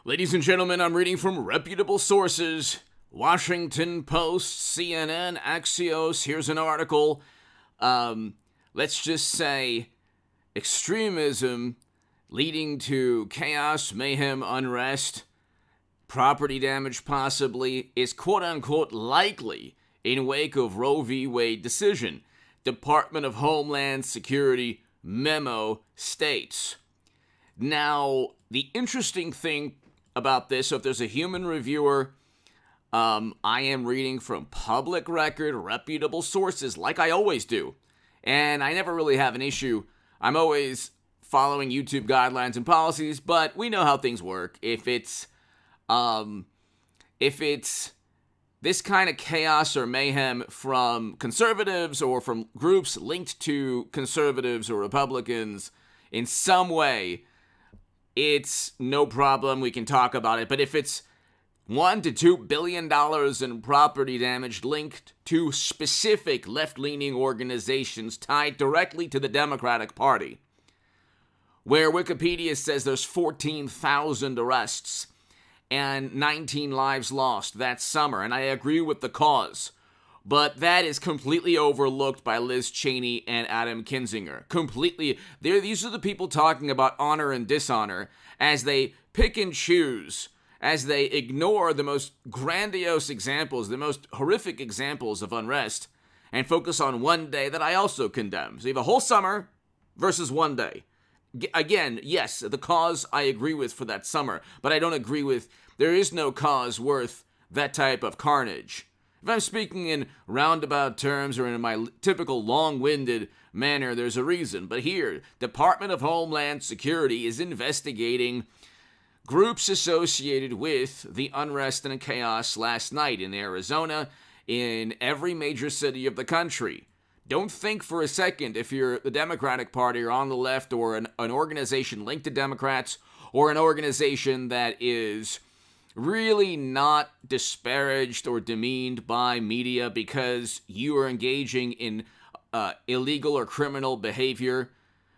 Ladies and gentlemen, I'm reading from reputable sources. Washington Post, CNN, Axios. Here's an article. Let's just say extremism leading to chaos, mayhem, unrest, property damage possibly, is quote-unquote likely in wake of Roe v. Wade decision. Department of Homeland Security memo states. Now, the interesting thing about this, so if there's a human reviewer, I am reading from public record, reputable sources, like I always do. And I never really have an issue. I'm always following YouTube guidelines and policies, but we know how things work. If it's this kind of chaos or mayhem from conservatives or from groups linked to conservatives or Republicans in some way, it's no problem. We can talk about it. But if it's $1 to $2 billion in property damage linked to specific left-leaning organizations tied directly to the Democratic Party, where Wikipedia says there's 14,000 arrests and 19 lives lost that summer, and I agree with the cause, but that is completely overlooked by Liz Cheney and Adam Kinzinger. Completely. These are the people talking about honor and dishonor as they pick and choose, as they ignore the most grandiose examples, the most horrific examples of unrest, and focus on one day that I also condemn. So you have a whole summer versus one day. Again, yes, the cause I agree with for that summer, but I don't agree with, there is no cause worth that type of carnage. If I'm speaking in roundabout terms or in my typical long-winded manner, there's a reason. But here, Department of Homeland Security is investigating groups associated with the unrest and chaos last night in Arizona, in every major city of the country. Don't think for a second if you're the Democratic Party or on the left or an organization linked to Democrats or an organization that is really not disparaged or demeaned by media because you are engaging in illegal or criminal behavior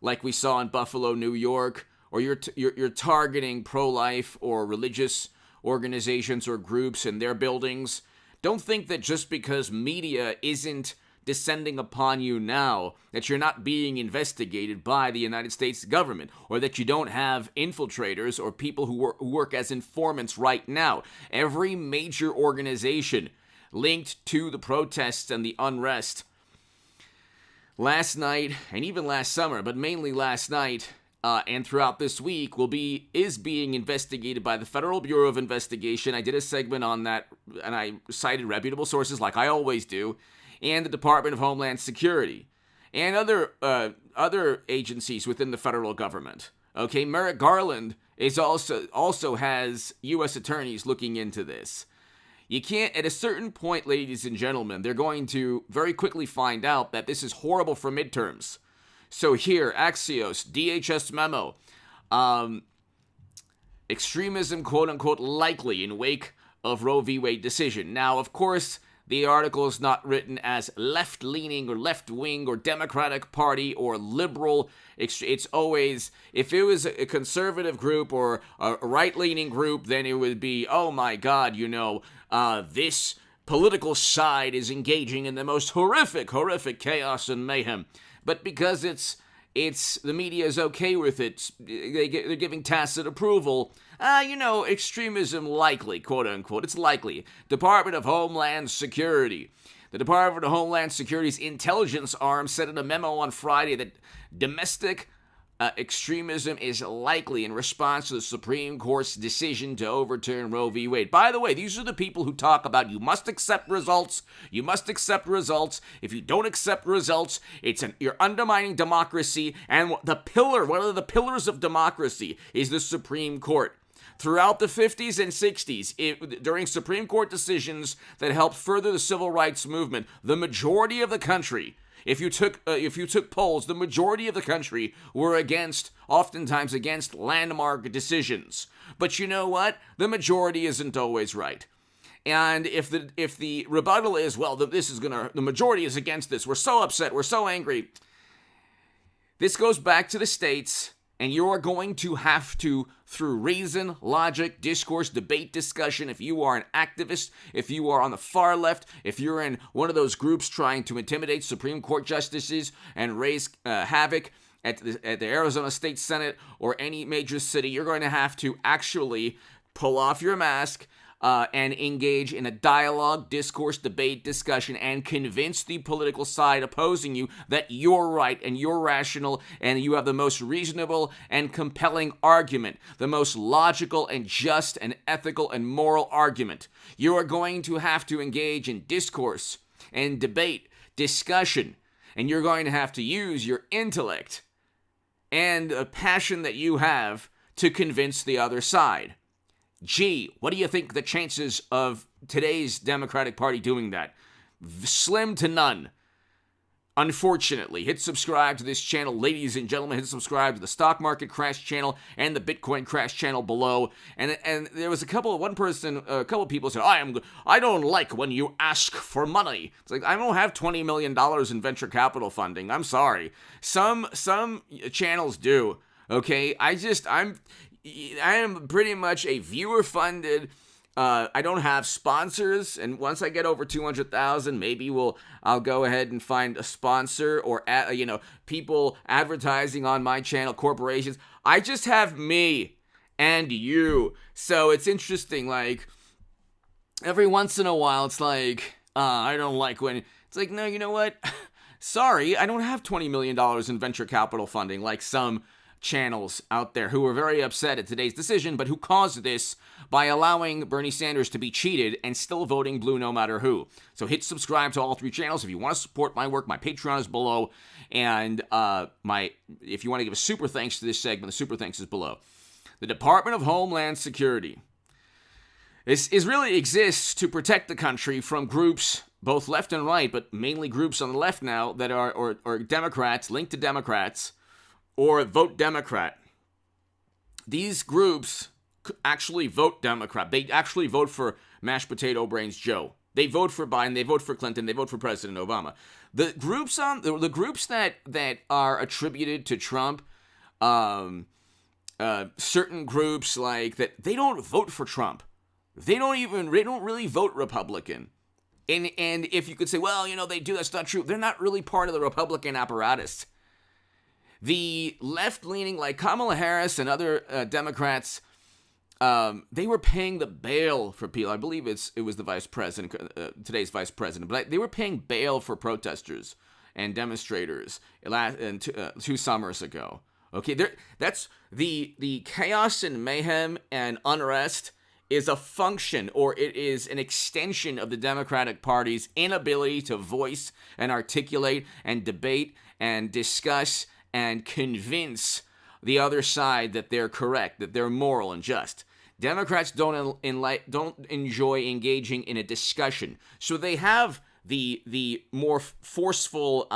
like we saw in Buffalo, New York, or you're targeting pro-life or religious organizations or groups in their buildings. Don't think that just because media isn't descending upon you now, that you're not being investigated by the United States government, or that you don't have infiltrators or people who work as informants right now. Every major organization linked to the protests and the unrest last night, and even last summer, but mainly last night, and throughout this week, is being investigated by the Federal Bureau of Investigation. I did a segment on that, and I cited reputable sources like I always do, and the Department of Homeland Security, and other agencies within the federal government. Okay, Merrick Garland is also has U.S. attorneys looking into this. You can't, at a certain point, ladies and gentlemen, they're going to very quickly find out that this is horrible for midterms. So here, Axios, DHS memo, extremism, quote-unquote, likely in wake of Roe v. Wade decision. Now, of course, the article is not written as left-leaning or left-wing or Democratic Party or liberal. It's always, if it was a conservative group or a right-leaning group, then it would be, oh my God, this political side is engaging in the most horrific chaos and mayhem. But because it's the media is okay with it, they're giving tacit approval. Extremism likely, quote unquote. It's likely. Department of Homeland Security. The Department of Homeland Security's intelligence arm said in a memo on Friday that domestic extremism is likely in response to the Supreme Court's decision to overturn Roe v. Wade. By the way, these are the people who talk about you must accept results. You must accept results. If you don't accept results, you're undermining democracy. And one of the pillars of democracy is the Supreme Court. Throughout the 50s and 60s, during Supreme Court decisions that helped further the civil rights movement, the majority of the country, if you took polls, the majority of the country were oftentimes against landmark decisions. But you know what? The majority isn't always right. And if the rebuttal is, well, the majority is against this, we're so upset, we're so angry. This goes back to the states And you're going to have to, through reason, logic, discourse, debate, discussion, if you are an activist, if you are on the far left, if you're in one of those groups trying to intimidate Supreme Court justices and raise havoc at the Arizona State Senate or any major city, you're going to have to actually pull off your mask and engage in a dialogue, discourse, debate, discussion, and convince the political side opposing you that you're right and you're rational and you have the most reasonable and compelling argument, the most logical and just and ethical and moral argument. You are going to have to engage in discourse and debate, discussion, and you're going to have to use your intellect and a passion that you have to convince the other side. Gee, what do you think the chances of today's Democratic Party doing that? Slim to none. Unfortunately, hit subscribe to this channel, ladies and gentlemen. Hit subscribe to the Stock Market Crash channel and the Bitcoin Crash channel below. And there was a couple people said, I don't like when you ask for money. It's like, I don't have $20 million in venture capital funding. I'm sorry. Some channels do. Okay, I am pretty much a viewer-funded. I don't have sponsors, and once I get over 200,000, maybe I'll go ahead and find a sponsor or people advertising on my channel, corporations. I just have me and you. So it's interesting. Like every once in a while, it's like I don't like when it's like, no, you know what? Sorry, I don't have $20 million in venture capital funding like some channels out there who were very upset at today's decision, but who caused this by allowing Bernie Sanders to be cheated and still voting blue no matter who. So hit subscribe to all three channels. If you want to support my work, my Patreon is below. And if you want to give a super thanks to this segment, the super thanks is below. The Department of Homeland Security really exists to protect the country from groups, both left and right, but mainly groups on the left now that are or Democrats, linked to Democrats, or vote Democrat. These groups actually vote Democrat. They actually vote for mashed potato brains Joe. They vote for Biden. They vote for Clinton. They vote for President Obama. The groups that are attributed to Trump, certain groups like that, they don't vote for Trump. They don't really vote Republican. And if you could say, well, they do, that's not true. They're not really part of the Republican apparatus. The left-leaning, like Kamala Harris and other Democrats, they were paying the bail for people. I believe it was the vice president, today's vice president, but they were paying bail for protesters and demonstrators 2 summers ago. Okay, that's the chaos and mayhem and unrest is a function, or it is an extension of the Democratic Party's inability to voice and articulate and debate and discuss and convince the other side that they're correct, that they're moral and just. Democrats don't enjoy engaging in a discussion, so they have the more forceful,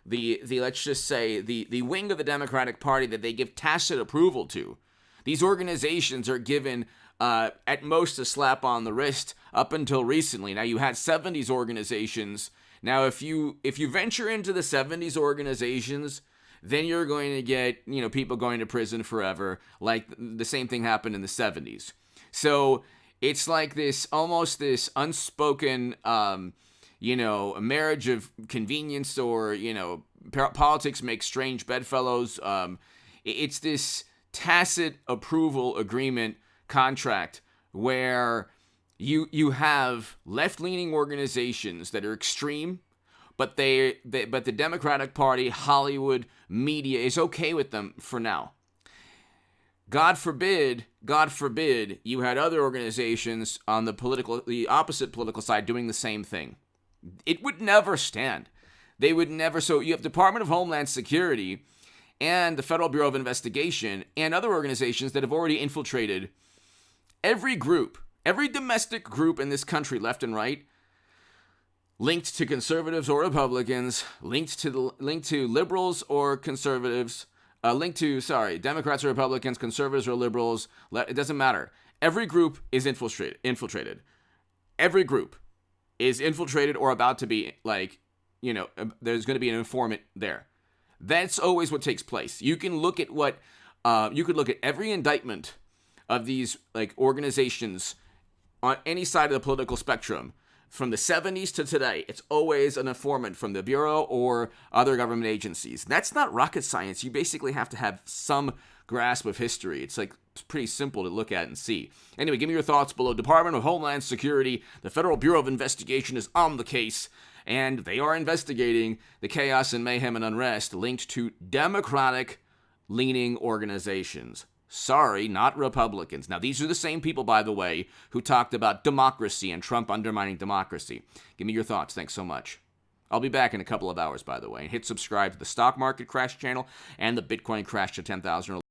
let's just say the wing of the Democratic Party that they give tacit approval to. These organizations are given at most a slap on the wrist up until recently. Now you had 70s organizations. Now if you venture into the 70s organizations, then you're going to get, people going to prison forever, like the same thing happened in the 70s. So it's like almost this unspoken, marriage of convenience, or, politics make strange bedfellows. It's this tacit approval agreement contract where you have left-leaning organizations that are extreme, but but the Democratic Party, Hollywood, media is okay with them for now. God forbid, you had other organizations on the opposite political side doing the same thing. It would never stand. They would never. So you have Department of Homeland Security and the Federal Bureau of Investigation and other organizations that have already infiltrated every domestic group in this country, left and right, linked to conservatives or Republicans, linked to liberals or conservatives, Democrats or Republicans, conservatives or liberals. It doesn't matter. Every group is infiltrated. Every group is infiltrated or about to be, there's going to be an informant there. That's always what takes place. You can look at you could look at every indictment of these like organizations on any side of the political spectrum from the 70s to today. It's always an informant from the Bureau or other government agencies. That's not rocket science. You basically have to have some grasp of history. It's pretty simple to look at and see. Anyway, give me your thoughts below. Department of Homeland Security, the Federal Bureau of Investigation is on the case, and they are investigating the chaos and mayhem and unrest linked to Democratic-leaning organizations. Sorry, not Republicans. Now, these are the same people, by the way, who talked about democracy and Trump undermining democracy. Give me your thoughts. Thanks so much. I'll be back in a couple of hours, by the way. And hit subscribe to the Stock Market Crash channel and the Bitcoin Crash to 10,000.